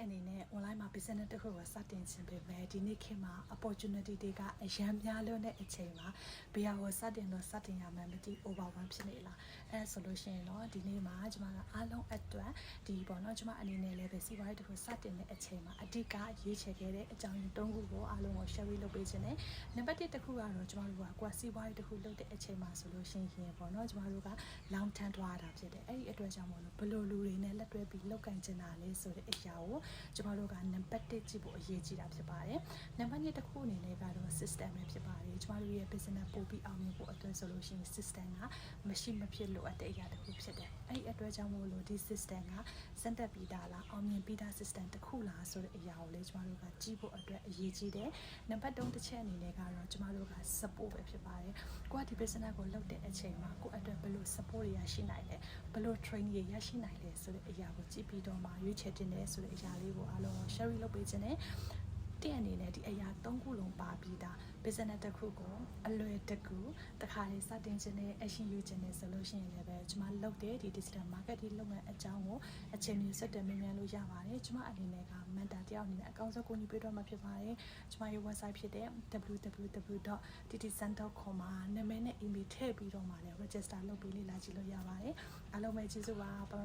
အနေနဲ့ online မှာ business တစ်ခုကိုစတင်ခြင်းပဲပဲဒီနေ့ခေတ်မှာ opportunity တွေကအရန်များလို့တဲ့အချိန်မှာဘယ်ဟာကိုစတင်ရမှန်းမသိ overwhelm ဖြစ်နေလားအဲဆိုလို့ရှိရင်တော့ဒီနေ့မှာကျွန်မကအားလုံးအတွက်ဒီပေါ့နော်ကျွန်မအနေနဲ့လည်းပဲစီးပွားရေးတစ်ခုစတင်တဲ့အချိန်မှာအဓိကရွေးချယ်ခဲ့တဲ့အကြောင်းရင်း၃ခုကိုအားလုံးကို share လုပ်ပေးခြင်းနဲ့နံပါတ်1တစ်ခုကတော့ကျွန်မတို့ကစီးပွားရေးတစ်ခုလုပ်တဲ့အချိန်မှာဆိုလို့ရှိရင်ပေါ့နော်ကျွန်မတို့က long term သွားတာဖြစ်တယ်အဲ့ဒီအတွက်ကြောင့်မို့လို့ဘယ်လိုလူတွေနဲ့လက်တွဲပြီးလုပ်ကင်ချင်တာလဲဆိုတဲ့အရာကိုကျွန်မတို့ကနံပါတ်1ကြည့်ဖို့အရေးကြီးတာဖြစ်ပါတယ်နံပါတ်2တစ်ခုအနေနဲ့ကတော့ system ပဲဖြစ်ပါတယ်ကျွန်မတို့ရဲ့ business ပို့ပြီးအောင်မြင်ဖို့အတွက်ဆိုလို့ရှိရင် system ကမရှိမဖြစ်လိုအပ်တဲ့အရာတစ်ခုဖြစ်တယ်အဲ့ဒီအတွက်ကြောင့်မို့လို့ဒီ system ကစံတက်ပြီးသားလားအောင်မြင်ပြီးသား system တစ်ခုလားဆိုတဲ့အရာကိုလည်းကျွန်မတို့ကကြည့်ဖို့အတွက်အရေးကြီးတယ်နံပါတ်3တစ်ချက်အနေနဲ့ကတော့ကျွန်မတို့က support ပဲဖြစ်ပါတယ်ကိုကဒီ business ကိုလုပ်တဲ့အချိန်မှာကိုအတွက်ဘယ်လို support တွေရရှိနိုင်လဲဘယ်လို training တွေရရှိနိုင်လဲဆိုတဲ့အရာကိုကြည့်ပြီးတော့မှရွေးချယ်တင်တယ်ဆိုတဲ့အရာလေးကိုအားလုံး share လုပ်ပေးခြင်းနဲ့တဲ့အနေနဲ့ဒီအရာ၃ခုလုံးပါပြီးသား business တစ်ခုကိုအလွယ်တကူတခါလေးစတင်ခြင်းနဲ့အရှင်ယူခြင်းနဲ့ဆိုလို့ရှိရင်လည်းပဲကျွန်မလုပ်တဲ့ဒီ digital marketing လုပ်ငန်းအကြောင်းကိုအချိန်မီဆက်သွယ်မြင်လို့ရပါတယ်ကျွန်မအနေနဲ့က mentor တယောက်အနေနဲ့အကောင့်စကိုညီပေးတော့မှာဖြစ်ပါတယ်ကျွန်မရဲ့ website ဖြစ်တဲ့ www.ttcenter.com မှာနာမည်နဲ့ email ထည့်ပြီးတော့မှလည်း register လုပ်ပြီးလေ့လာကြည့်လို့ရပါတယ်အားလုံးပဲကျေးဇူးပါပါ